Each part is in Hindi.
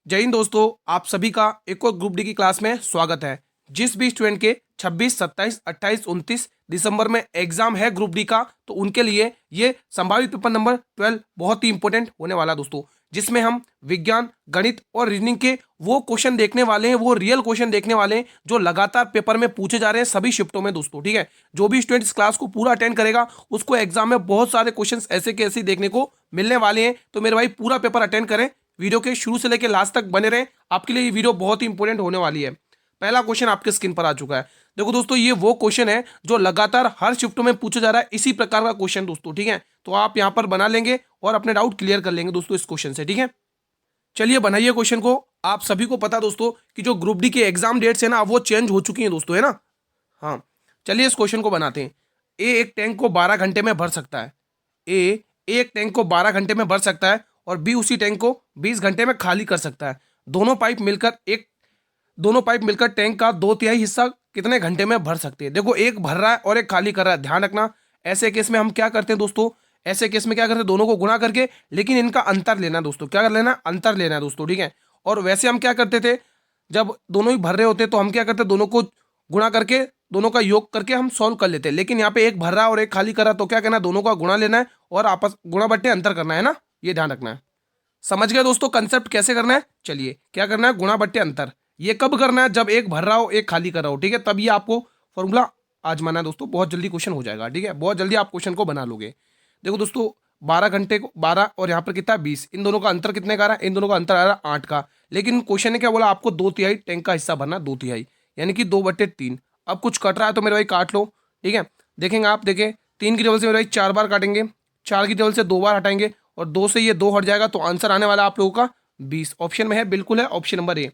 जय हिंद दोस्तों, आप सभी का एक और ग्रुप डी की क्लास में स्वागत है। जिस भी स्टूडेंट के 26, 27, 28, 29 दिसंबर में एग्जाम है ग्रुप डी का, तो उनके लिए ये संभावित पेपर नंबर 12 बहुत ही इंपॉर्टेंट होने वाला दोस्तों, जिसमें हम विज्ञान, गणित और रीजनिंग के वो क्वेश्चन देखने वाले हैं, वो रियल क्वेश्चन देखने वाले हैं जो लगातार पेपर में पूछे जा रहे हैं सभी शिफ्टों में दोस्तों। ठीक है, जो भी स्टूडेंट इस क्लास को पूरा अटेंड करेगा उसको एग्जाम में बहुत सारे क्वेश्चन ऐसे के ऐसे देखने को मिलने वाले हैं। तो मेरे भाई पूरा पेपर अटेंड करें, वीडियो के शुरू से लेकर लास्ट तक बने रहें, आपके लिए ये वीडियो बहुत ही इंपॉर्टेंट होने वाली है। पहला क्वेश्चन आपके स्क्रीन पर आ चुका है। देखो दोस्तों, ये वो क्वेश्चन है जो लगातार हर शिफ्टों में पूछा जा रहा है, इसी प्रकार का क्वेश्चन दोस्तों। ठीक है, तो आप यहां पर बना लेंगे और अपने डाउट क्लियर कर लेंगे दोस्तों इस क्वेश्चन से। ठीक है, चलिए बनाइए क्वेश्चन को। आप सभी को पता दोस्तों कि जो ग्रुप डी के एग्जाम डेट्स है ना, वो चेंज हो चुकी हैं दोस्तों, है ना। हाँ, चलिए इस क्वेश्चन को बनाते हैं। ए एक टैंक को 12 घंटे में भर सकता है। ए एक टैंक को 12 घंटे में भर सकता है और बी उसी टैंक को 20 घंटे में खाली कर सकता है। दोनों पाइप मिलकर टैंक का 2/3 हिस्सा कितने घंटे में भर सकते हैं। देखो, एक भर रहा है और एक खाली कर रहा है। ध्यान रखना, ऐसे केस में हम क्या करते हैं दोस्तों, ऐसे केस में क्या करते हैं, दोनों को गुणा करके, लेकिन इनका अंतर लेना दोस्तों। क्या कर लेना, अंतर लेना है दोस्तों। ठीक है, और वैसे हम क्या करते थे, जब दोनों ही भर रहे होते तो हम क्या करते, दोनों को गुणा करके, दोनों का योग करके हम सॉल्व कर लेते हैं। लेकिन यहाँ पे एक भर रहा है और एक खाली कर रहा है, तो क्या करना है, दोनों का गुणा लेना है और आपस गुणा बट्टे अंतर करना है ना, ये ध्यान रखना है। समझ गए दोस्तों कंसेप्ट कैसे करना है। चलिए, क्या करना है, गुणा बट्टे अंतर। ये कब करना है, जब एक भर रहा हो एक खाली कर रहा हो। ठीक है, तब ये आपको फॉर्मूला आजमाना है दोस्तों, बहुत जल्दी क्वेश्चन हो जाएगा। ठीक है, बहुत जल्दी आप क्वेश्चन को बना लोगे। देखो दोस्तों, 12 घंटे को 12 और यहाँ पर कितना 20, इन दोनों का अंतर कितने का आ रहा है, इन दोनों का अंतर आ रहा है 8 का। लेकिन क्वेश्चन ने क्या बोला, आपको 2/3 टैंक का हिस्सा भरना, 2/3 यानी कि 2/3। अब कुछ कट रहा है तो मेरे भाई काट लो। ठीक है, देखेंगे आप, देखें 3 की टेबल से मेरे भाई 4 बार काटेंगे, 4 की टेबल से 2 बार हटाएंगे और 2 से ये 2 हट जाएगा, तो आंसर आने वाला आप लोगों का 20। ऑप्शन में है, बिल्कुल है, option number A.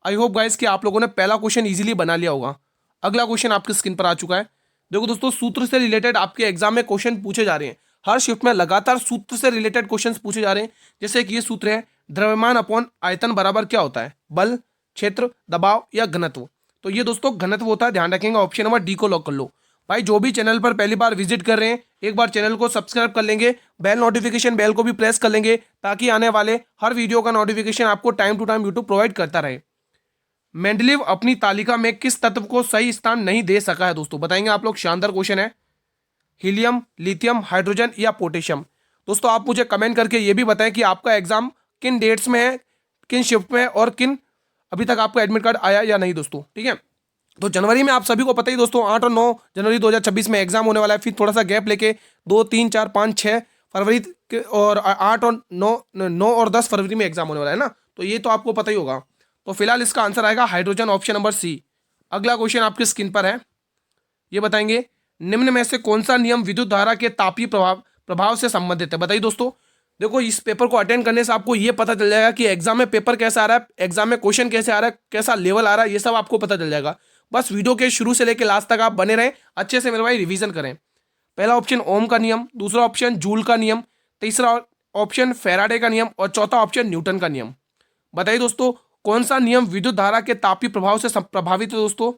I hope guys कि आप लोगों ने पहला क्वेश्चन इजीली बना लिया होगा। अगला क्वेश्चन आपकी स्क्रीन पर आ चुका है। देखो दोस्तों, सूत्र से रिलेटेड आपके एग्जाम में क्वेश्चन पूछे जा रहे हैं। हर शिफ्ट में लगातार सूत्र से रिलेटेड क्वेश्चन पूछे जा रहे हैं। जैसे कि ये सूत्र है, द्रव्यमान अपॉन आयतन बराबर क्या होता है, बल, क्षेत्र, दबाव या घनत्व। तो ये दोस्तों घनत्व होता है, ध्यान रखेंगे। ऑप्शन नंबर डी को लॉक कर लो। भाई जो भी चैनल पर पहली बार विजिट कर रहे हैं, एक बार चैनल को सब्सक्राइब कर लेंगे, बेल नोटिफिकेशन बेल को भी प्रेस कर लेंगे, ताकि आने वाले हर वीडियो का नोटिफिकेशन आपको time to time YouTube provide करता रहे। मेंडलीव अपनी तालिका में किस तत्व को सही स्थान नहीं दे सका है दोस्तों, बताएंगे आप लोग। शानदार क्वेश्चन है। हीलियम, लिथियम, हाइड्रोजन या पोटेशियम। दोस्तों आप मुझे कमेंट करके ये भी बताएं कि आपका एग्जाम किन डेट्स में है, किन शिफ्ट में है और किन अभी तक आपका एडमिट कार्ड आया या नहीं दोस्तों। ठीक है, तो जनवरी में आप सभी को पता ही दोस्तों, 8 और 9 जनवरी 2026 में एग्जाम होने वाला है। फिर थोड़ा सा गैप लेके 2, 3, 4, 5, 6 फरवरी और 8 और 9 और 10 फरवरी में एग्जाम होने वाला है ना, तो ये तो आपको पता ही होगा। तो फिलहाल इसका आंसर आएगा हाइड्रोजन, ऑप्शन नंबर सी। अगला क्वेश्चन आपकी स्क्रीन पर है, ये बताएंगे निम्न में से कौन सा नियम विद्युत धारा के तापीय प्रभाव से संबंधित है। बताइए दोस्तों। देखो, इस पेपर को अटेंड करने से आपको ये पता चल जाएगा कि एग्जाम में पेपर कैसा आ रहा है, एग्जाम में क्वेश्चन कैसे आ रहा है, कैसा लेवल आ रहा है, ये सब आपको पता चल जाएगा। बस वीडियो के शुरू से लेकर लास्ट तक आप बने रहें, अच्छे से मेरे भाई रिवीजन करें। पहला ऑप्शन ओम का नियम, दूसरा ऑप्शन जूल का नियम, तीसरा ऑप्शन फैराडे का नियम और चौथा ऑप्शन न्यूटन का नियम। बताइए दोस्तों, कौन सा नियम विद्युत धारा के तापीय प्रभाव से प्रभावित है दोस्तों।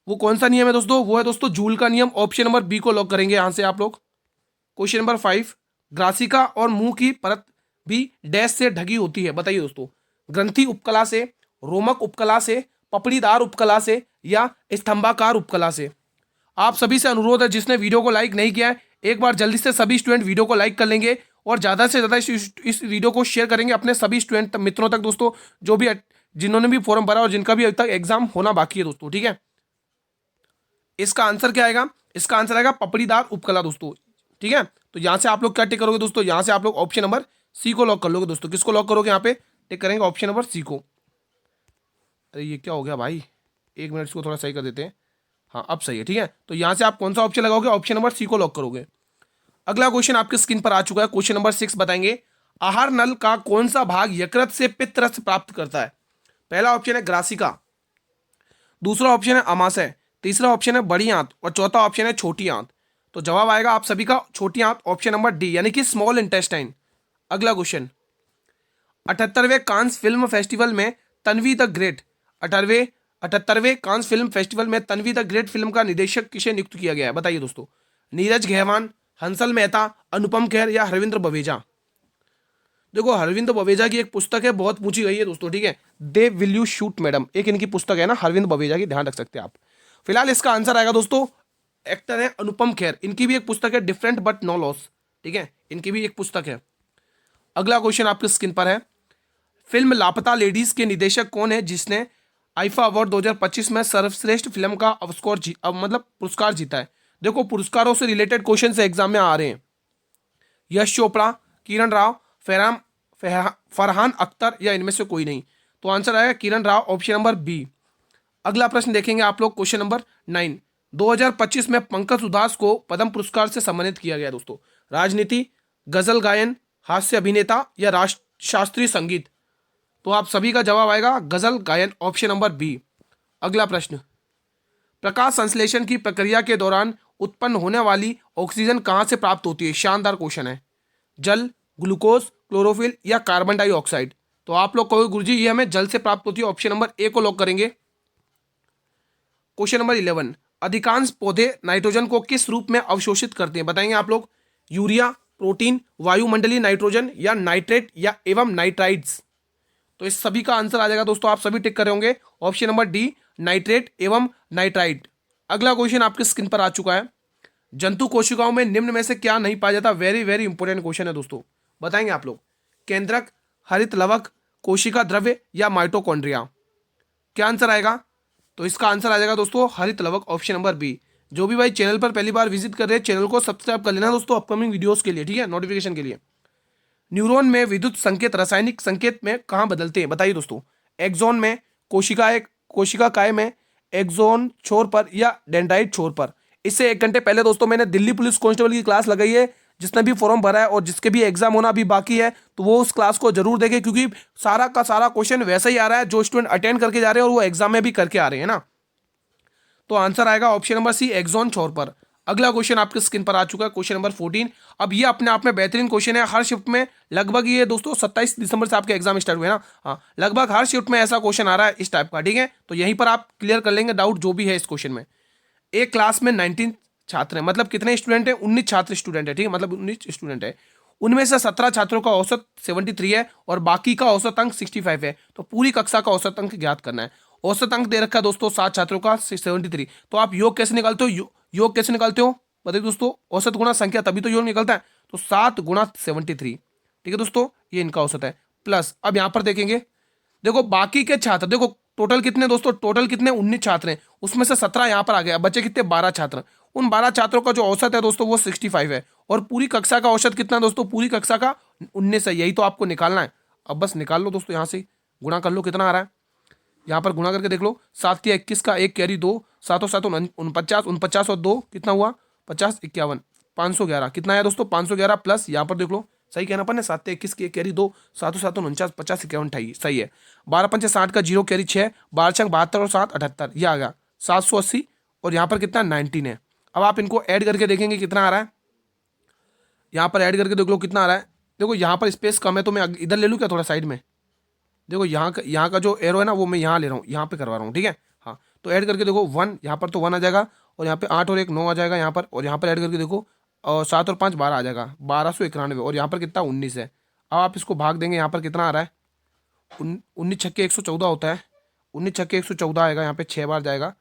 वो कौन सा नियम है दोस्तों, वो है दोस्तों जूल का नियम। ऑप्शन नंबर बी को लॉक करेंगे यहां से आप लोग। क्वेश्चन नंबर 5, ग्रासिका और मुंह की परत भी डैश से ढकी होती है। बताइए दोस्तों, ग्रंथि उपकला से, रोमक उपकला से, पपड़ीदार उपकला से या स्तंभाकार उपकला से। आप सभी से अनुरोध है, जिसने वीडियो को लाइक नहीं किया है, एक बार जल्दी से सभी स्टूडेंट वीडियो को लाइक कर लेंगे और ज़्यादा से ज़्यादा इस वीडियो को शेयर करेंगे अपने सभी स्टूडेंट मित्रों तक दोस्तों, जो भी जिन्होंने भी फॉर्म भरा और जिनका भी अभी तक एग्जाम होना बाकी है दोस्तों। ठीक है, इसका आंसर क्या आएगा, इसका आंसर आएगा पपड़ीदार उपकला दोस्तों। ठीक है, तो यहां से आप लोग क्या टिक करोगे दोस्तों, यहां से आप लोग ऑप्शन नंबर सी को लॉक कर लोगे दोस्तों। किसको लॉक करोगे, यहाँ पे टिक करेंगे ऑप्शन नंबर सी को। अरे ये क्या हो गया भाई, एक मिनट इसको थोड़ा सही कर देते हैं। हाँ, अब सही है। ठीक है, तो यहां से आप कौन सा ऑप्शन लगाओगे, ऑप्शन नंबर सी को लॉक करोगे। अगला क्वेश्चन आपके स्क्रीन पर आ चुका है। क्वेश्चन नंबर 6 बताएंगे, आहार नल का कौन सा भाग यकृत से पित्त रस प्राप्त करता है। पहला ऑप्शन है ग्रासिका, दूसरा ऑप्शन है अमाशय, तीसरा ऑप्शन है बड़ी आंत और चौथा ऑप्शन है छोटी आंत। तो जवाब आएगा आप सभी का छोटी आंत, ऑप्शन नंबर डी, यानी कि स्मॉल इंटेस्टाइन। अगला क्वेश्चन, 78वें कांस फिल्म फेस्टिवल में तन्वी द ग्रेट 78वें कांस फिल्म फेस्टिवल में तन्वी द ग्रेट फिल्म का निदेशक किसे नियुक्त किया गया है। बताइए दोस्तों, नीरज घेवान, हंसल मेहता, अनुपम खेर या हरविंद्र बवेजा। देखो अरविंद बवेजा की एक पुस्तक है, बहुत पूछी गई है दोस्तों, ठीक है, they will you shoot madam, एक इनकी पुस्तक है ना अरविंद बवेजा की, ध्यान रख सकते हैं आप। फिलहाल इसका आंसर आएगा दोस्तों, एक्टर है अनुपम खेर, इनकी भी एक पुस्तक है डिफरेंट बट नो लॉस, ठीक है, इनकी भी एक पुस्तक है। अगला क्वेश्चन आपके स्क्रीन पर है, फिल्म लापता लेडीज के निदेशक कौन है जिसने आईफा अवार्ड 2025 में सर्वश्रेष्ठ फिल्म का मतलब पुरस्कार जीता है। देखो पुरस्कारों से रिलेटेड क्वेश्चन से एग्जाम में आ रहे हैं, यश चोपड़ा, किरण राव, फरहान अख्तर या इनमें से कोई नहीं, तो आंसर आएगा Kiran Rao, option number B. अगला प्रश्न देखेंगे आप लोग, क्वेश्चन नंबर 9, 2025 में पंकज उधास को पद्म पुरस्कार से सम्मानित किया गया दोस्तों। राजनीति, गजल गायन, हास्य अभिनेता या राष्ट्र शास्त्रीय संगीत, तो आप सभी का जवाब आएगा गजल गायन, ऑप्शन नंबर बी। अगला प्रश्न, प्रकाश संश्लेषण की प्रक्रिया के दौरान उत्पन्न होने वाली ऑक्सीजन कहां से प्राप्त होती है। शानदार क्वेश्चन है, जल, ग्लूकोज, क्लोरोफिल या कार्बन डाइऑक्साइड, तो आप लोग कहोगे गुरुजी ये हमें जल से प्राप्त होती है, ऑप्शन नंबर ए को लॉक करेंगे। क्वेश्चन नंबर 11, अधिकांश पौधे नाइट्रोजन को किस रूप में अवशोषित करते हैं, बताएंगे आप लोग, यूरिया, प्रोटीन, वायुमंडलीय नाइट्रोजन या नाइट्रेट या एवं नाइट्राइड्स, तो इस सभी का आंसर आ जाएगा दोस्तों, आप सभी टिक कर रहे होंगे, ऑप्शन नंबर डी, नाइट्रेट एवं नाइट्राइड। अगला क्वेश्चन आपके स्क्रीन पर आ चुका है, जंतु कोशिकाओं में निम्न में से क्या नहीं पाया जाता। वेरी वेरी इंपॉर्टेंट क्वेश्चन है दोस्तों, बताएंगे आप लोग, केंद्रक, हरित लवक, कोशिका द्रव्य या माइटोकॉन्ड्रिया, क्या आंसर आएगा, तो इसका आंसर आ जाएगा दोस्तों हरित लवक, ऑप्शन नंबर बी। जो भी भाई चैनल पर पहली बार विजिट कर रहे हैं, चैनल को सब्सक्राइब कर लेना दोस्तों, अपकमिंग वीडियोस के लिए, ठीक है, नोटिफिकेशन के लिए। न्यूरॉन में विद्युत संकेत रासायनिक संकेत में कहाँ बदलते हैं, बताइए दोस्तों, एक्सॉन में, कोशिका काय में, एक्सॉन छोर पर या डेंड्राइट छोर पर। इससे 1 घंटे पहले दोस्तों मैंने दिल्ली पुलिस कांस्टेबल की क्लास लगाई है, जिसने भी फॉर्म भरा है और जिसके भी एग्जाम होना अभी बाकी है, तो वो उस क्लास को जरूर देखें, क्योंकि सारा का सारा क्वेश्चन वैसा ही आ रहा है जो स्टूडेंट अटेंड करके जा रहे हैं और वो एग्जाम में भी करके आ रहे हैं ना। तो आंसर आएगा ऑप्शन नंबर सी, एक्सॉन छोर पर। अगला क्वेश्चन आपके स्क्रीन पर आ चुका है, क्वेश्चन नंबर 14। अब ये अपने आप में बेहतरीन क्वेश्चन है, हर शिफ्ट में लगभग, ये दोस्तों 27 दिसंबर से आपके एग्जाम स्टार्ट हुए ना, हाँ, लगभग हर शिफ्ट में ऐसा क्वेश्चन आ रहा है इस टाइप का, ठीक है, तो यहीं पर आप क्लियर कर लेंगे डाउट जो भी है इस क्वेश्चन में। एक क्लास में 19 छात्र हैं, मतलब कितने स्टूडेंट हैं, 19 छात्र स्टूडेंट है, ठीक है, मतलब 19 स्टूडेंट है, उनमें से 17 छात्रों का औसत 73 है और बाकी का औसत अंक 65 है, तो पूरी कक्षा का औसत अंक ज्ञात करना है। औसत अंक दे रखा है दोस्तों 7 छात्रों का 73, तो आप योग कैसे निकालते हो, योग कैसे निकालते हो, बताइए दोस्तों, औसत गुणा संख्या तभी तो योग निकलता है, तो 7 गुणा 73, ठीक है दोस्तों, ये इनका औसत है, प्लस अब यहां पर देखेंगे, देखो बाकी के छात्र, देखो टोटल कितने दोस्तों, टोटल कितने 19 छात्र हैं, उसमें से 17 यहां पर आ गया, बच्चे कितने 12 छात्र, उन 12 छात्रों का जो औसत है दोस्तों वो 65 है, और पूरी कक्षा का औसत कितना दोस्तों, पूरी कक्षा का 19 है, यही तो आपको निकालना है। अब बस निकाल लो दोस्तों, यहां से गुणा कर लो, कितना आ रहा है, यहाँ पर गुणा करके देख लो, 7 या 21 का 1 कैरी 2, 7 और 7 49, 49 और 2 कितना हुआ 50, 51, 511 कितना है दोस्तों 511, प्लस यहाँ पर देख लो, सही कहना अपन ने, 7 21 की 1 कैरी 2, 7 7 49, 50 51 28, सही है। 12 5 60 का 0 कैरी 6, 12 6 72 और 7 78, ये आ गया 780, और यहाँ पर कितना 19 है। अब आप इनको ऐड करके देखेंगे कितना आ रहा है, यहाँ पर ऐड करके देख लो कितना आ रहा है। देखो यहाँ पर स्पेस कम है, तो मैं इधर ले लूँ क्या थोड़ा साइड में, देखो यहाँ का जो एरो है ना वो मैं यहाँ ले रहा हूँ, यहाँ पे करवा रहा हूँ, ठीक है, हाँ, तो ऐड करके देखो 1, यहाँ पर तो 1 आ जाएगा, और यहाँ पे 8 और 1 9 आ जाएगा यहाँ पर, और यहाँ पर ऐड करके देखो, और 7 और 5 12 आ जाएगा, 1291, और यहाँ पर कितना 19 है। अब आप इसको भाग देंगे, यहाँ पर कितना आ रहा है, 19 छक्के 114 होता है, 19 छक्के 114 आएगा, यहाँ पे 6 बार जाएगा,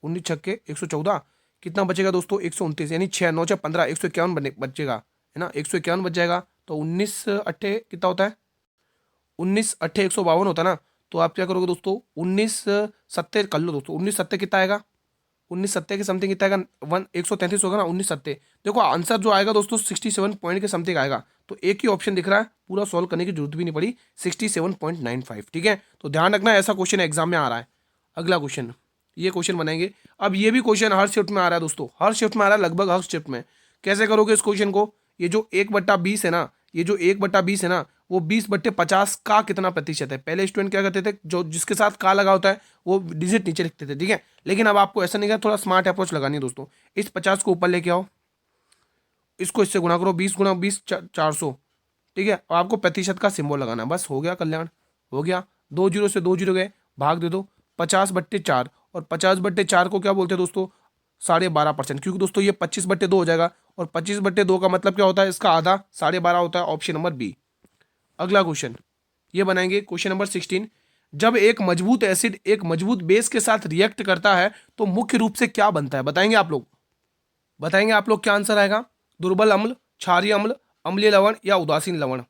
19 छक्के 114, कितना बचेगा दोस्तों 129, यानी 6 9 6 15, 151 बचेगा, है ना, 151 बच जाएगा, तो 19 अट्ठे कितना होता है, 19 अट्ठे 152 होता है ना, तो आप क्या करोगे दोस्तों 19 सत्ते कर लो दोस्तों, 19 सत्ते कितना आएगा, 19 सत्ते के समथिंग कितना आएगा, 133 होगा ना, 19 सत्ते, देखो आंसर जो आएगा दोस्तों 67 पॉइंट के समथिंग आएगा, तो एक ही ऑप्शन दिख रहा है, पूरा सॉल्व करने की जरूरत भी नहीं पड़ी, 67.95, ठीक है, तो ध्यान रखना ऐसा क्वेश्चन एग्जाम में आ रहा है। अगला क्वेश्चन, ये क्वेश्चन बनाएंगे, अब ये भी क्वेश्चन हर शिफ्ट में आ रहा है दोस्तों, हर शिफ्ट में आ रहा है, लगभग हर शिफ्ट में। कैसे करोगे इस क्वेश्चन को, ये जो 1/20 है ना, ये जो 1/20 है ना, वो 20/50 का कितना प्रतिशत है। पहले स्टूडेंट क्या करते थे, जो जिसके साथ का लगा होता है वो डिजिट नीचे लिखते थे, ठीक है, लेकिन अब आपको ऐसा नहीं करना, थोड़ा स्मार्ट अप्रोच लगानी है दोस्तों। इस 50 को ऊपर लेके आओ, इसको इससे गुणा करो, 20 गुणा 20 400, ठीक है, और आपको प्रतिशत का सिंबल लगाना है, बस हो गया कल्याण, हो गया, 2 जीरो से 2 जीरो गए, भाग दे दो, 50/4, और 50/4 को क्या बोलते हैं दोस्तों 12.5%, क्योंकि दोस्तों ये 25/2 हो जाएगा, और 25/2 का मतलब क्या होता है, इसका आधा 12.5 होता है, ऑप्शन नंबर बी। अगला क्वेश्चन ये बनाएंगे, क्वेश्चन नंबर 16। जब एक मजबूत एसिड एक मजबूत बेस के साथ रिएक्ट करता है तो मुख्य रूप से क्या बनता है? बताएंगे आप लोग, बताएंगे आप लोग क्या आंसर आएगा? दुर्बल अम्ल, क्षारीय अम्ल, अम्लीय लवण या उदासीन लवण?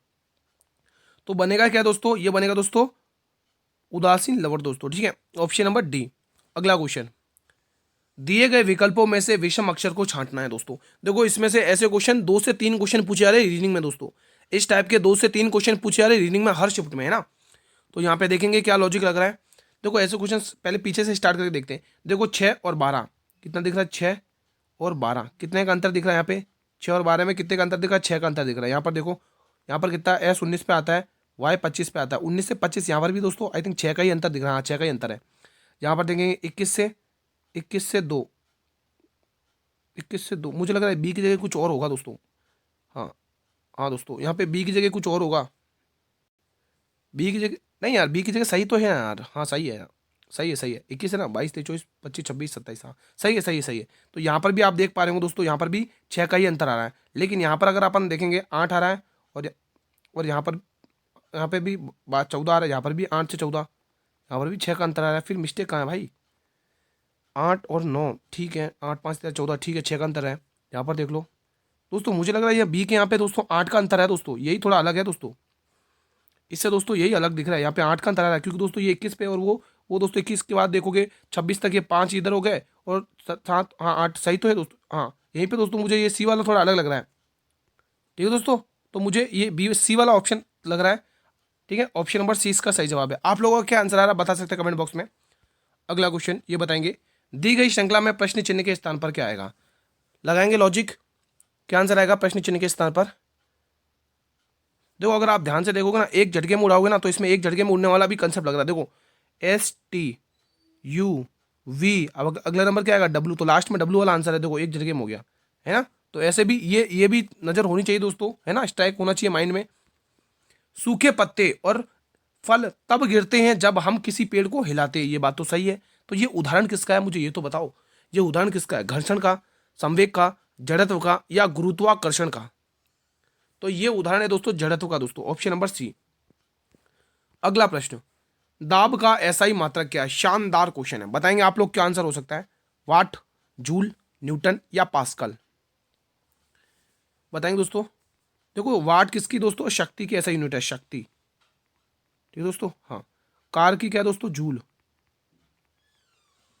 तो बनेगा क्या दोस्तों? ये बनेगा दोस्तों उदासीन लवण दोस्तों, ठीक है, ऑप्शन नंबर डी। अगला क्वेश्चन, दिए गए विकल्पों में से विषम अक्षर को छांटना है दोस्तों। देखो इसमें से ऐसे क्वेश्चन 2 से 3 क्वेश्चन पूछे जा रहे हैं रीडिंग में दोस्तों, इस टाइप के 2 से 3 क्वेश्चन पूछे जा रहे हैं रीडिंग में हर शिफ्ट में, है ना। तो यहाँ पे देखेंगे क्या लॉजिक लग रहा है। देखो ऐसे क्वेश्चन पहले पीछे से स्टार्ट करके देखते हैं। देखो 6 और 12 कितना दिख रहा है? 6 और 12 कितने का अंतर दिख रहा है? यहाँ पे 6 और 12 में कितने का अंतर दिख रहा है? 6 का अंतर दिख रहा है। यहाँ पर देखो, यहाँ पर कितना एस 19 पे आता है, वाई 25 पे आता है, 19 से 25 यहाँ पर भी दोस्तों आई थिंक 6 का ही अंतर दिख रहा है। हाँ 6 का ही अंतर है। यहाँ पर देखेंगे 21 से 2 मुझे लग रहा है बी की जगह कुछ और होगा दोस्तों। हाँ हाँ दोस्तों, यहाँ पे बी की जगह कुछ और होगा। बी की जगह नहीं यार, बी की जगह सही तो है यार, हाँ सही है यार, सही है 21 है ना, 22 23 24 25 26 27, हाँ सही है। तो यहाँ पर भी आप देख पा रहे हो दोस्तों, यहाँ पर भी 6 का ही अंतर आ रहा है। लेकिन यहाँ पर अगर अपन देखेंगे 8 आ रहा है, और यहाँ पे भी बात 14 आ रहा है, यहाँ पर भी 8 से 14, यहाँ पर भी 6 का अंतर आ रहा है। फिर मिस्टेक कहाँ है भाई? 8 और 9 ठीक है, 8 5 13 14 ठीक है, 6 का अंतर है। यहाँ पर देख लो दोस्तों, मुझे लग रहा है ये बी के यहाँ पे दोस्तों 8 का अंतर है दोस्तों, यही थोड़ा अलग है दोस्तों, इससे दोस्तों यही अलग दिख रहा है। यहाँ पे 8 का अंतर आ रहा है क्योंकि दोस्तों ये 21 पे, और वो दोस्तों 21 के बाद देखोगे 26 तक ये 5 इधर हो गए और 7 हाँ 8 सही तो है दोस्तों। हाँ यहीं पे दोस्तों मुझे ये सी वाला थोड़ा अलग लग रहा है, ठीक है दोस्तों। तो मुझे ये बी सी वाला ऑप्शन लग रहा है, ठीक है, ऑप्शन नंबर सी इसका सही जवाब है। आप लोगों का क्या आंसर आ रहा है बता सकते हैं कमेंट बॉक्स में। अगला क्वेश्चन ये बताएंगे, दी गई श्रृंखला में प्रश्न चिन्ह के स्थान पर क्या आएगा? लगाएंगे लॉजिक, क्या आंसर आएगा प्रश्न चिन्ह के स्थान पर? देखो अगर आप ध्यान से देखोगे ना, एक झटके में उड़ाओगे ना, तो इसमें एक झटके में उड़ने वाला भी कंसेप्ट लग रहा है। देखो STUV, अब अगला नंबर क्या आएगा? W, तो लास्ट में W वाला आंसर है। देखो एक झटके में हो गया, है ना। तो ऐसे भी ये भी नजर होनी चाहिए दोस्तों, है ना, स्ट्राइक होना चाहिए माइंड में। सूखे पत्ते और फल तब गिरते हैं जब हम किसी पेड़ को हिलाते हैं, ये बात तो सही है। तो ये उदाहरण किसका है मुझे ये तो बताओ, ये उदाहरण किसका है? घर्षण का, संवेग का, जड़त्व का या गुरुत्वाकर्षण का? तो ये उदाहरण है दोस्तों जड़त्व का दोस्तों, ऑप्शन नंबर सी। अगला प्रश्न, दाब का एसआई मात्रक क्या है? शानदार क्वेश्चन है, बताएंगे आप लोग क्या आंसर हो सकता है? वाट, जूल, न्यूटन या पास्कल? बताएंगे दोस्तों। देखो वाट किसकी दोस्तों? शक्ति की ऐसा यूनिट है, शक्ति, ठीक है दोस्तों। हाँ कार की क्या है दोस्तों? जूल।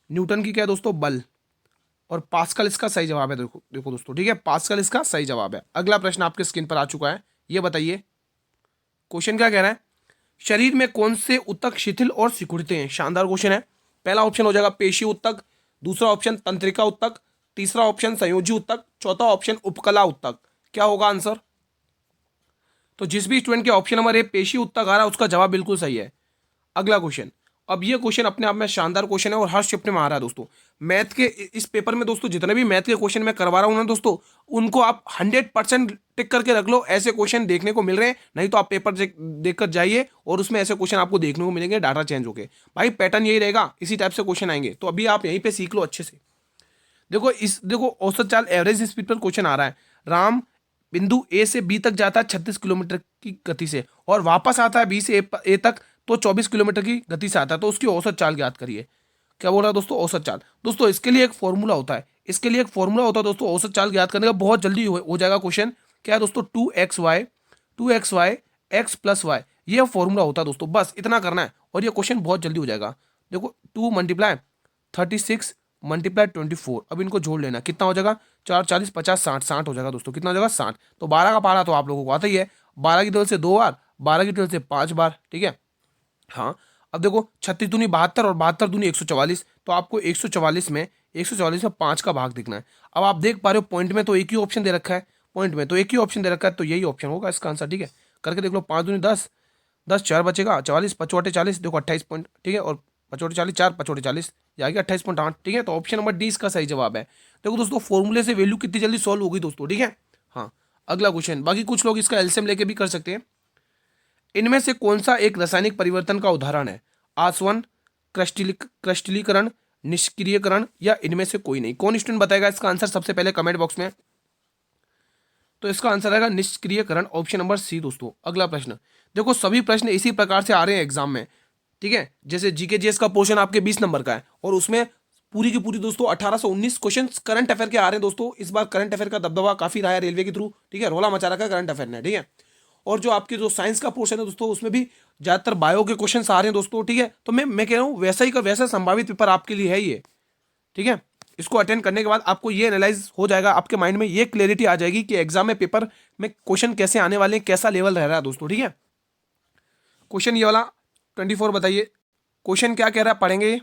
न्यूटन की क्या है दोस्तों? बल। और पास्कल इसका सही जवाब है। देखो देखो दोस्तों, ठीक है, पास्कल इसका सही जवाब है। अगला प्रश्न आपके स्क्रीन पर आ चुका है, ये बताइए क्वेश्चन क्या कह रहा है? शरीर में कौन से ऊतक शिथिल और सिकुड़ते हैं? शानदार क्वेश्चन है। पहला ऑप्शन हो जाएगा पेशी ऊतक, दूसरा ऑप्शन तंत्रिका ऊतक, तीसरा ऑप्शन संयोजी ऊतक, चौथा ऑप्शन उपकला ऊतक। क्या होगा आंसर? तो जिस भी स्टूडेंट के ऑप्शन नंबर ए पेशी ऊतक आ रहा है उसका जवाब बिल्कुल सही है। अगला क्वेश्चन, अब ये क्वेश्चन अपने आप में शानदार क्वेश्चन है और हर शिफ्ट में आ रहा है दोस्तों। मैथ के इस पेपर में दोस्तों जितने भी मैथ के क्वेश्चन मैं करवा रहा हूँ ना दोस्तों, उनको आप 100% टिक करके रख लो, ऐसे क्वेश्चन देखने को मिल रहे हैं। नहीं तो आप पेपर देख कर जाइए और उसमें ऐसे क्वेश्चन आपको देखने को मिलेंगे, डाटा चेंज होके। भाई पैटर्न यही रहेगा, इसी टाइप से क्वेश्चन आएंगे, तो अभी आप यहीं पर सीख लो अच्छे से। देखो औसत चाल एवरेज स्पीड पर क्वेश्चन आ रहा है। राम बिंदु ए से बी तक जाता है 36 किलोमीटर की गति से और वापस आता है बी से ए तक तो 24 किलोमीटर की गति से आता है, तो उसकी औसत चाल ज्ञात करिए। क्या बोल रहा है दोस्तों? औसत चाल। दोस्तों इसके लिए एक फॉर्मूला होता है, दोस्तों औसत चाल ज्ञात करने का, बहुत जल्दी हो जाएगा क्वेश्चन। क्या है दोस्तों? 2xy x प्लस वाई, ये फॉर्मूला होता है दोस्तों, बस इतना करना है और ये क्वेश्चन बहुत जल्दी हो जाएगा। देखो 2 मल्टीप्लाई 36 मल्टीप्लाई 24, अब इनको जोड़ लेना, कितना हो जाएगा? 4 40 50 60, 60 हो जाएगा दोस्तों। कितना हो जाएगा? 60। तो 12 का पारा तो आप लोगों को आता ही है, 12 की टेबल से 2 बार, 12 की टेबल से 5 बार, ठीक है। हाँ अब देखो 36 दूनी 72 और 72 दूनी 144, तो आपको 144 में 5 का भाग देखना है। अब आप देख पा रहे हो पॉइंट में तो एक ही ऑप्शन दे रखा है, तो यही ऑप्शन होगा इसका आंसर, ठीक है। करके देख लो, 5 दूनी 10, 10 4 बचेगा 44, 5 40, देखो 28 पॉइंट, ठीक है, और 5 40 4 5 40 जाएगी 28.8, ठीक है। तो ऑप्शन नंबर डी इसका सही जवाब है। देखो दोस्तों फॉर्मूले से वैल्यू कितनी जल्दी सॉल्व होगी दोस्तों, ठीक है। हाँ अगला क्वेश्चन, बाकी कुछ लोग इसका एलसीएम लेके भी कर सकते हैं। इनमें से कौन सा एक रासायनिक परिवर्तन का उदाहरण है? आसवन, क्रिस्टलीकरण, निष्क्रियकरण या इनमें से कोई नहीं? कौन स्टूडेंट बताएगा इसका आंसर सबसे पहले कमेंट बॉक्स में? तो इसका आंसर आएगा निष्क्रियकरण, ऑप्शन नंबर सी दोस्तों। अगला प्रश्न, देखो सभी प्रश्न इसी प्रकार से आ रहे हैं एग्जाम में, ठीक है। जैसे जीके जीएस का पोर्शन आपके 20 नंबर का है और उसमें पूरी की पूरी दोस्तों 1819 क्वेश्चन करंट अफेयर के आ रहे हैं दोस्तों। इस बार करंट अफेयर का दबदबा काफी रहा है रेलवे के थ्रू, ठीक है, रोला मचा रखा है करंट अफेयर ने, ठीक है। और जो आपके जो साइंस का पोर्शन है दोस्तों, उसमें भी ज्यादातर बायो के क्वेश्चन आ रहे हैं दोस्तों, ठीक है। तो मैं कह रहा हूँ वैसा ही का वैसा संभावित पेपर आपके लिए है ये, ठीक है। इसको अटेंड करने के बाद आपको ये एनालाइज हो जाएगा, आपके माइंड में ये क्लैरिटी आ जाएगी कि एग्जाम में पेपर में क्वेश्चन कैसे आने वाले हैं, कैसा लेवल रह रहा है दोस्तों, ठीक है। क्वेश्चन ये वाला 24 बताइए, क्वेश्चन क्या कह रहा है, पढ़ेंगे।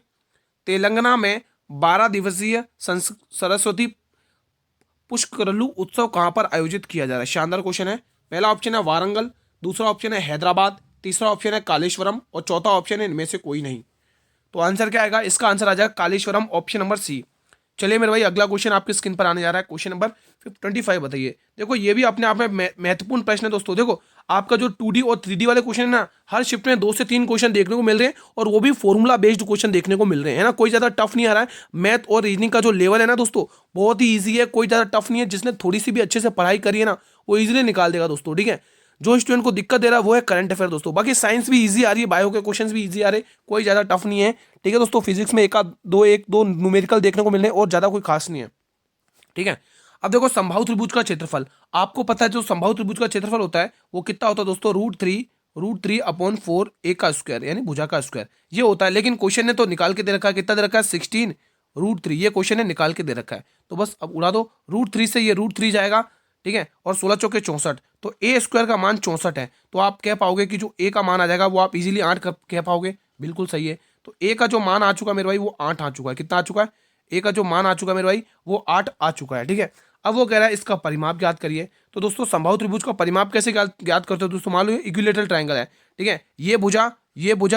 तेलंगाना में 12 दिवसीय सरस्वती पुष्करलू उत्सव कहां पर आयोजित किया जा रहा है। शानदार क्वेश्चन है। पहला ऑप्शन है वारंगल, दूसरा ऑप्शन है हैदराबाद, तीसरा ऑप्शन है कालेश्वरम और चौथा ऑप्शन है इनमें से कोई नहीं। तो आंसर क्या आएगा, इसका आंसर आ जाएगा कालेश्वरम, ऑप्शन नंबर सी। चलिए मेरे भाई अगला क्वेश्चन आपकी स्क्रीन पर आने जा रहा है, क्वेश्चन नंबर 25 बताइए। देखो ये भी अपने आप में महत्वपूर्ण प्रश्न है दोस्तों। देखो आपका जो 2D और 3D वाले क्वेश्चन है ना, हर शिफ्ट में 2 से 3 क्वेश्चन देखने को मिल रहे हैं और वो भी फॉर्मूला बेस्ड क्वेश्चन देखने को मिल रहे हैं, है ना। कोई ज्यादा टफ नहीं आ रहा है। मैथ और रीजनिंग का जो लेवल है ना दोस्तों, बहुत ही ईजी है, कोई ज्यादा टफ नहीं है। जिसने थोड़ी सी भी अच्छे से पढ़ाई करी है ना, वो इजिली निकाल देगा दोस्तों, ठीक है। जो स्टूडेंट को दिक्कत दे रहा है वो है करंट अफेयर दोस्तों। बाकी साइंस भी इजी आ रही है, बायो के क्वेश्चंस भी इजी आ रहे, कोई ज्यादा टफ नहीं है, ठीक है दोस्तों। फिजिक्स में एक दो न्यूमेरिकल देखने को मिल रहे हैं और ज्यादा कोई खास नहीं है, ठीक है। अब देखो संभावित त्रिभुज का क्षेत्रफल, आपको पता है जो संभावित त्रिभुज का क्षेत्रफल होता है वो कितना होता है दोस्तों, √3 अपॉन 4 ए का स्क्वायर, यानी भुजा का स्क्वायर ये होता है। लेकिन क्वेश्चन ने तो निकाल के दे रखा है, कितना दे रखा है 16 √3, ये क्वेश्चन ने निकाल के दे रखा है। तो बस अब उड़ा दो, √3 से ये √3 जाएगा, ठीक है। और 16 चौके 64, तो ए स्क्वायर का मान 64 है। तो आप कह पाओगे कि जो ए का मान आ जाएगा वो आप इजीली 8 कह पाओगे, बिल्कुल सही है। तो ए का जो मान आ चुका मेरे भाई वो 8 आ चुका है। कितना आ चुका है, ए का जो मान आ चुका है मेरे भाई वो 8 आ चुका है, ठीक है। अब वो कह रहा है इसका परिमाप ज्ञात करिए। तो दोस्तों संभावित त्रिभुज का परिमाप कैसे ज्ञात करते हो दोस्तों, मान लो इक्विलेटरल ट्रायंगल है, ठीक है। ये भुजा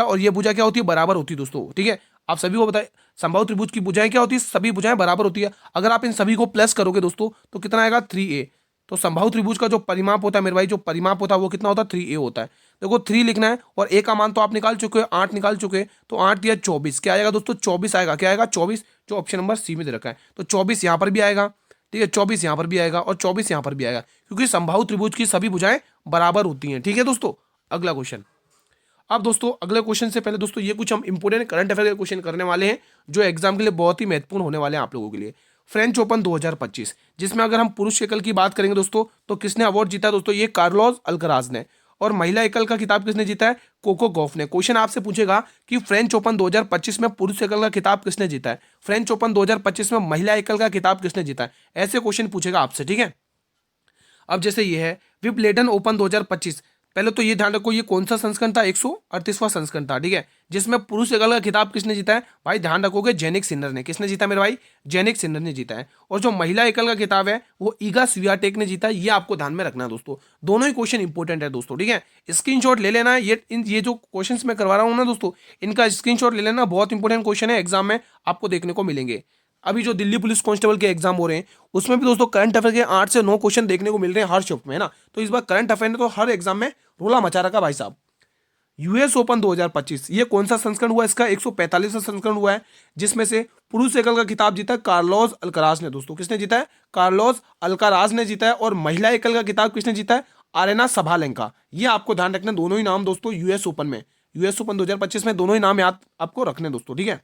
और ये भुजा क्या होती है, बराबर होती है दोस्तों, ठीक है। आप सभी को बताए संभावित त्रिभुज की भुजाएं क्या होती है, सभी भुजाएं बराबर होती है। अगर आप इन सभी को प्लस करोगे दोस्तों तो कितना आएगा 3a। तो संभावित त्रिभुज का जो परिमाप होता है मेरे भाई, जो परिमाप होता है वो कितना होता है 3a होता है। देखो 3 लिखना है और a का मान तो आप निकाल चुके हो, 8 निकाल चुके, तो 8 दिया 24, क्या आएगा दोस्तों 24 आएगा। क्या आएगा 24, जो ऑप्शन नंबर सी में दे रखा है। तो 24 यहाँ पर भी आएगा, ठीक है, 24 यहाँ पर भी आएगा और 24 यहाँ पर भी आएगा, क्योंकि संभावित त्रिभुज की सभी भुजाएं बराबर होती हैं, ठीक है दोस्तों। अगला क्वेश्चन, अब दोस्तों अगले क्वेश्चन से पहले दोस्तों ये कुछ हम इंपोर्टेंट करंट अफेयर के क्वेश्चन करने वाले हैं जो एग्जाम के लिए बहुत ही महत्वपूर्ण होने वाले हैं आप लोगों के लिए। फ्रेंच ओपन 2025, जिसमें अगर हम पुरुष एकल की बात करेंगे दोस्तों तो किसने अवार्ड जीता दोस्तों, ये कार्लोस अल्कराज ने। और महिला एकल का खिताब किसने जीता है, कोको गॉफ ने। क्वेश्चन आपसे पूछेगा कि फ्रेंच ओपन 2025 में पुरुष एकल का खिताब किसने जीता है, फ्रेंच ओपन 2025 में महिला एकल का खिताब किसने जीता है, ऐसे क्वेश्चन पूछेगा आपसे, ठीक है। अब जैसे ये है विंबलडन ओपन 2025, पहले तो ये ध्यान रखो ये कौन सा संस्करण था, 138वां संस्करण था, ठीक है। जिसमें पुरुष एकल का खिताब किसने जीता है भाई, ध्यान रखोगे जेनिक सिन्नर ने। किसने जीता मेरे भाई, जेनिक सिन्नर ने जीता है। और जो महिला एकल का खिताब है वो ईगा स्वियाटेक ने जीता है। ये आपको ध्यान में रखना है दोस्तों, दोनों ही क्वेश्चन इंपॉर्टेंट है दोस्तों, ठीक है। स्क्रीनशॉट ले लेना है, ये जो क्वेश्चंस मैं करवा रहा हूँ ना दोस्तों, इनका स्क्रीनशॉट ले लेना, बहुत इंपॉर्टेंट क्वेश्चन है, एग्जाम में आपको देखने को मिलेंगे। अभी जो दिल्ली पुलिस कांस्टेबल के एग्जाम हो रहे हैं उसमें भी दोस्तों करंट अफेयर के 8 से 9 क्वेश्चन देखने को मिल रहे हैं हर शिफ्ट में, है ना। तो इस बार करंट अफेयर ने तो हर एग्जाम में रोला मचा रखा भाई साहब। यूएस ओपन 2025, ये कौन सा संस्करण हुआ, इसका 145वां संस्करण हुआ है, जिसमें से पुरुष एकल का खिताब जीता है कार्लोस अल्काराज ने दोस्तों। किसने जीता है, कार्लोस अल्काराज ने जीता है। और महिला एकल का खिताब किसने जीता है, आरेना सभालेंका। ये आपको ध्यान रखना, दोनों ही नाम दोस्तों यूएस ओपन में, यूएस ओपन 2025 में दोनों ही नाम याद आपको रखने दोस्तों, ठीक है।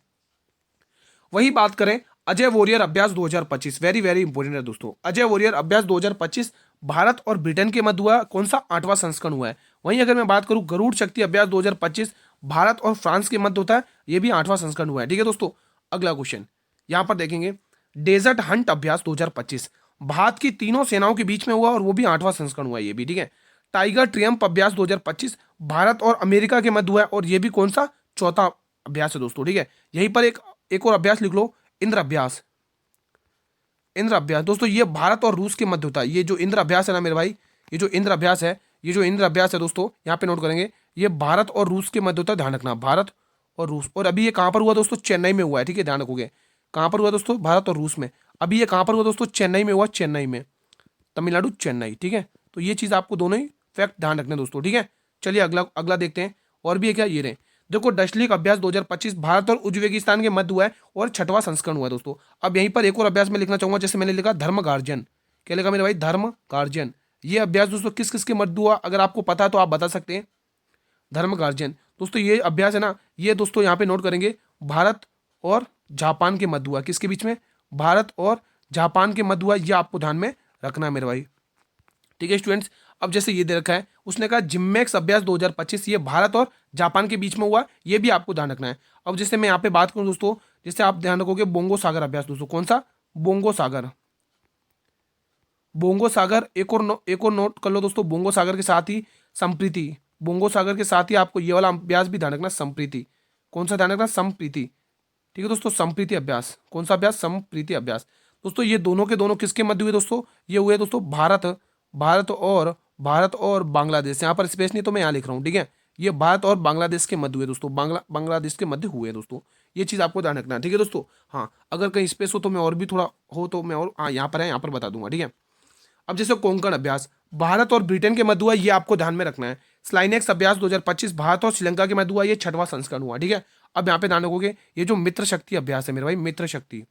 वही बात करें अजय वॉरियर अभ्यास 2025, वेरी वेरी इंपॉर्टेंट है दोस्तों। अजय वॉरियर अभ्यास 2025 भारत और ब्रिटेन के मध्य हुआ, कौन सा 8वां संस्करण हुआ है। वहीं अगर मैं बात करूं गरुड़ शक्ति अभ्यास 2025 भारत और फ्रांस के मध्य होता है, ये भी 8वां संस्करण हुआ है, ठीक है दोस्तों। अगला क्वेश्चन यहां पर देखेंगे, डेजर्ट हंट अभ्यास 2025 भारत की तीनों सेनाओं के बीच में हुआ और वो भी 8वां संस्करण हुआ है, ये भी ठीक है। टाइगर ट्रियम्फ अभ्यास 2025 भारत और अमेरिका के मध्य हुआ है और ये भी कौन सा, चौथा अभ्यास है दोस्तों, ठीक है। यहीं पर एक और अभ्यास लिख लो, इंद्र अभ्यास। इंद्र अभ्यास दोस्तों ये भारत और रूस के मध्य होता है। ये जो इंद्र अभ्यास है ना मेरे भाई, ये जो इंद्र अभ्यास है, ये जो इंद्र अभ्यास है दोस्तों, यहाँ पे नोट करेंगे, ये भारत और रूस के मध्य होता है, ध्यान रखना, भारत और रूस। और अभी ये कहाँ पर हुआ दोस्तों, चेन्नई में हुआ है, ठीक है, ध्यान रखोगे। कहाँ पर हुआ दोस्तों, भारत और रूस में। अभी ये कहाँ पर हुआ दोस्तों, चेन्नई में हुआ, चेन्नई में, तमिलनाडु चेन्नई, ठीक है। तो ये चीज़ आपको दोनों ही फैक्ट ध्यान रखने दोस्तों, ठीक है। चलिए अगला देखते हैं, और भी है क्या, ये रहे देखो डशलीक अभ्यास 2025 भारत और उज्बेकिस्तान के मध्य हुआ है और 6वां संस्करण हुआ है दोस्तों। अब यहीं पर एक और अभ्यास में लिखना चाहूंगा, जैसे मैंने लिखा धर्म गार्जियन, क्या लिखा मेरे भाई, धर्म गार्जियन, ये अभ्यास दोस्तों किस किस के मध्य हुआ, अगर आपको पता है तो आप बता सकते हैं। धर्म गार्जियन दोस्तों, ये अभ्यास है ना, ये दोस्तों यहाँ पे नोट करेंगे, भारत और जापान के मध्य हुआ। किसके बीच में? भारत और जापान के मध्य हुआ। ये आपको ध्यान में रखना है मेरे भाई। ठीक है स्टूडेंट्स, अब जैसे ये दे रखा है, उसने कहा जिम्मेक्स अभ्यास 2025, ये भारत और जापान के बीच में हुआ, ये भी आपको ध्यान रखना है। अब जैसे मैं यहाँ पे बात करूँ दोस्तों, जैसे आप ध्यान रखोगे बोंगो सागर अभ्यास दोस्तों, कौन सा? बोंगो सागर। बोंगो सागर एक और नोट कर लो दोस्तों, बोंगो सागर के साथ ही संप्रीति। बोंगो सागर के साथ ही आपको ये वाला अभ्यास भी ध्यान रखना, संप्रीति। कौन सा ध्यान रखना? संप्रीति। ठीक है दोस्तों, संप्रीति अभ्यास। कौन सा अभ्यास? संप्रीति अभ्यास। दोस्तों ये दोनों के दोनों किसके मध्य हुए दोस्तों? ये हुए दोस्तों भारत और बांग्लादेश। यहाँ पर स्पेस नहीं तो मैं यहाँ लिख रहा हूँ, ठीक है। ये भारत और बांग्लादेश के मध्य हुए दोस्तों, बांग्लादेश के मध्य हुए दोस्तों। ये चीज़ आपको ध्यान रखना है, ठीक है दोस्तों। हाँ, अगर कहीं स्पेस हो तो मैं और भी थोड़ा हो तो मैं और, हाँ यहाँ पर है, यहाँ पर बता दूंगा, ठीक है। अब जैसे कोंकण अभ्यास भारत और ब्रिटेन के मध्य हुआ, ये आपको ध्यान में रखना है। स्लाइनेक्स अभ्यास 2025 भारत और श्रीलंका के मध्य हुआ, ये 6वां संस्करण हुआ, ठीक है। अब यहाँ पे ध्यान रखोगे, ये जो मित्र शक्ति अभ्यास है मेरे भाई, मित्र शक्ति,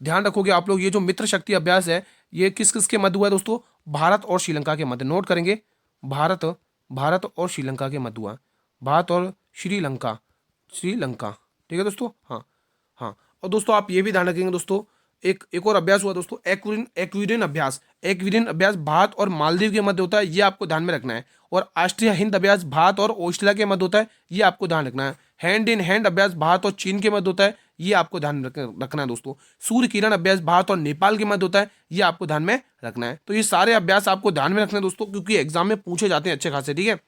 ध्यान रखोगे आप लोग, ये जो मित्र शक्ति अभ्यास है, ये किस किस के मध्य हुआ है दोस्तों? भारत और श्रीलंका के मध्य। नोट करेंगे, भारत और श्रीलंका के मध्य हुआ, भारत और श्रीलंका, ठीक है दोस्तों। हाँ हाँ, और दोस्तों आप ये भी ध्यान रखेंगे दोस्तों, एक और अभ्यास हुआ दोस्तों, एक्विडिन अभ्यास। एक्विडिन अभ्यास भारत और मालदीव के मध्य होता है, ये आपको ध्यान में रखना है। और ऑस्ट्रिया हिंद अभ्यास भारत और ऑस्ट्रेलिया के मध्य होता है, ये आपको ध्यान रखना है। हैंड इन हैंड अभ्यास भारत और चीन के मध्य होता है, ये आपको ध्यान रखना है दोस्तों। सूर्य किरण अभ्यास भारत और नेपाल के मध्य होता है, ये आपको ध्यान में रखना है। तो ये सारे अभ्यास आपको ध्यान में रखना है दोस्तों, क्योंकि एग्जाम में पूछे जाते हैं अच्छे खासे, ठीक है।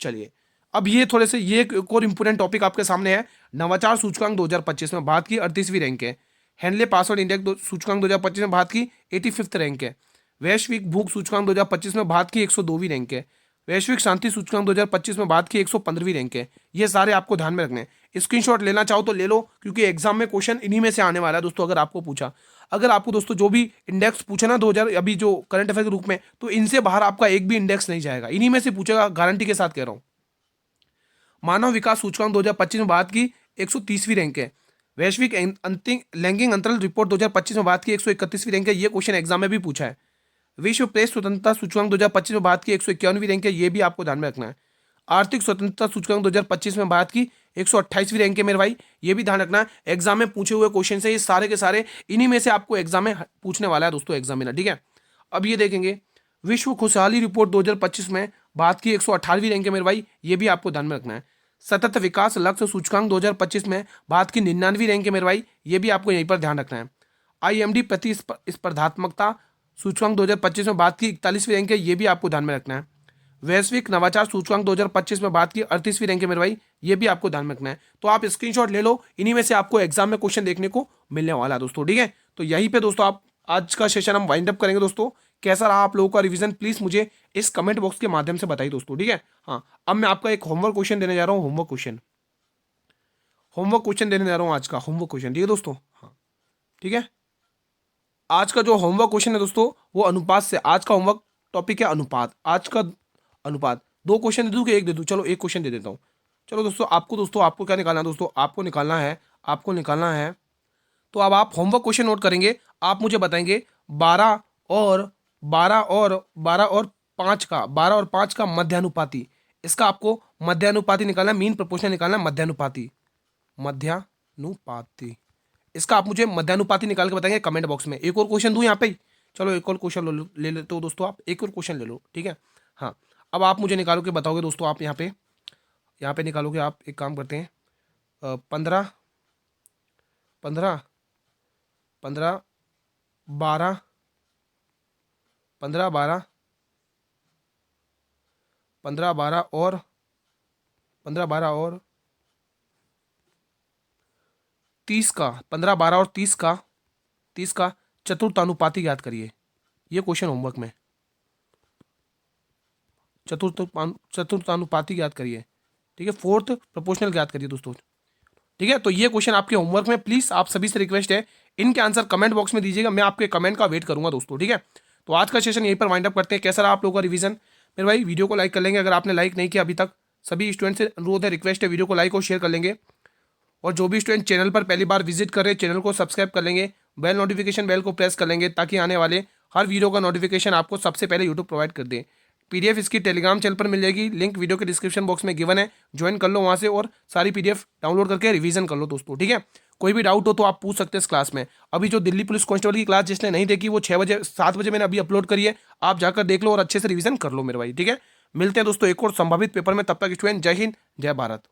चलिए, अब ये थोड़े से ये एक और इंपोर्टेंट टॉपिक आपके सामने है। नवाचार सूचकांक 2025 में भारत की 38वीं रैंक है। हैंडले पासवर्ड इंडेक्स सूचकांक 2025 में भारत की 85th रैंक है। वैश्विक भूख सूचकांक 2025 में भारत की 102वीं रैंक है। वैश्विक शांति सूचकांक 2025 में भारत की 115वीं रैंक है। ये सारे आपको ध्यान में रखने हैं। स्क्रीनशॉट लेना चाहो तो ले लो, क्योंकि एग्जाम में क्वेश्चन इन्हीं में से आने वाला है दोस्तों। अगर आपको पूछा, अगर आपको दोस्तों जो भी इंडेक्स पूछा ना 2000 अभी जो करंट अफेयर के रूप में, तो इनसे बाहर आपका एक भी इंडेक्स नहीं जाएगा, इन्हीं में से पूछेगा, गारंटी के साथ कह रहा हूँ। मानव विकास सूचकांक 2025 में भारत की 130वीं रैंक है। वैश्विक लैंगिक अंतराल रिपोर्ट 2025 में भारत की 131वीं रैंक है। ये क्वेश्चन एग्जाम में भी पूछा है। विश्व प्रेस स्वतंत्रता सूचकांक 2025 में भारत की 151वीं रैंक है, ये भी आपको ध्यान में रखना है। आर्थिक स्वतंत्रता सूचकांक 2025 में भारत की 128वीं रैंक है मेरे भाई, ये भी ध्यान रखना है। एग्जाम में पूछे हुए क्वेश्चन से ये सारे के सारे इन्हीं में से आपको एग्जाम में पूछने वाला है दोस्तों, एग्जामिनर, ठीक है। अब ये देखेंगे, विश्व खुशहाली रिपोर्ट 2025 में भारत की 118वीं रैंक है मेरे भाई, ये भी आपको ध्यान में रखना है। सतत विकास लक्ष्य सूचकांक 2025 में भारत की 99वीं रैंक है मेरे भाई, ये भी आपको यहीं पर ध्यान रखना है। IMD प्रतिस्पर्धात्मकता सूचकांक 2025 में भारत की 41वीं रैंक है, ये भी आपको ध्यान में रखना है। वैश्विक नवाचार सूचकांक 2025 में भारत की 38वीं रैंक है मेरे भाई, ये भी आपको ध्यान में रखना है। तो आप स्क्रीनशॉट ले लो, इन्हीं में से आपको एग्जाम में क्वेश्चन देखने को मिलने वाला है दोस्तों, ठीक है। तो यहीं पे दोस्तों आप आज का सेशन हम वाइंड अप करेंगे दोस्तों। कैसा रहा आप लोगों का रिवीजन, प्लीज मुझे इस कमेंट बॉक्स के माध्यम से बताइए दोस्तों, ठीक है। हाँ, अब मैं आपका एक होमवर्क क्वेश्चन देने जा रहा हूँ, होमवर्क क्वेश्चन देने जा रहा हूँ आज का होमवर्क क्वेश्चन, ठीक है दोस्तों। हाँ ठीक है, आज का जो होमवर्क क्वेश्चन है दोस्तों वो अनुपात से, आज का होमवर्क टॉपिक है अनुपात। आज का अनुपात, 2 क्वेश्चन दे दूं कि 1 दे दूं? चलो 1 क्वेश्चन दे देता हूँ। चलो दोस्तों, आपको क्या निकालना है दोस्तों? आपको निकालना है तो अब आप होमवर्क क्वेश्चन नोट करेंगे। आप मुझे बताएंगे 12 और 5 का मध्यानुपाती। इसका आपको मध्यानुपाती निकालना है, मीन प्रोपोर्शनल निकालना है, मध्यानुपाती। इसका आप मुझे मध्यानुपाती निकाल के बताएंगे कमेंट बॉक्स में। एक और क्वेश्चन दूं यहाँ पे? चलो एक और क्वेश्चन ले लेते हो दोस्तों, आप एक और क्वेश्चन ले लो, ठीक है। हाँ, अब आप मुझे निकालो के बताओगे दोस्तों। आप यहाँ पे निकालोगे। आप एक काम करते हैं, 15 12 15 12 और 30 का, 15 12 और 30 का चतुर्थानुपाती ज्ञात करिए। ये क्वेश्चन होमवर्क में, चतुर्थानुपाती ज्ञात करिए, ठीक है। 4th प्रोपोर्शनल ज्ञात करिए दोस्तों, ठीक है। तो ये क्वेश्चन आपके होमवर्क में, प्लीज आप सभी से रिक्वेस्ट है इनके आंसर कमेंट बॉक्स में दीजिएगा, मैं आपके कमेंट का वेट करूंगा दोस्तों, ठीक है। तो आज का सेशन यहीं पर वाइंड अप करते हैं। कैसा रहा आप लोगों का रिवीजन? मेरे भाई वीडियो को लाइक कर लेंगे अगर आपने लाइक नहीं किया अभी तक। सभी स्टूडेंट से अनुरोध है, रिक्वेस्ट है, वीडियो को लाइक और शेयर कर लेंगे। और जो भी स्टूडेंट चैनल पर पहली बार विजिट कर रहे हैं, चैनल को सब्सक्राइब कर लेंगे, बेल नोटिफिकेशन बेल को प्रेस कर लेंगे, ताकि आने वाले हर वीडियो का नोटिफिकेशन आपको सबसे पहले यूट्यूब प्रोवाइड कर दे। पीडीएफ इसकी टेलीग्राम चैनल पर मिल जाएगी, लिंक वीडियो के डिस्क्रिप्शन बॉक्स में गिवन है, ज्वाइन कर लो वहाँ से और सारी पीडीएफ डाउनलोड करके रिवीजन कर लो दोस्तों, ठीक है। कोई भी डाउट हो तो आप पूछ सकते हैं इस क्लास में। अभी जो दिल्ली पुलिस कांस्टेबल की क्लास जिसने नहीं देखी वो 6 बजे 7 बजे मैंने अभी अपलोड करी है, आप जाकर देख लो और अच्छे से रिवीजन कर लो मेरे भाई, ठीक है। मिलते हैं दोस्तों एक और संभावित पेपर में, तब तक स्टूडेंट जय हिंद जय भारत।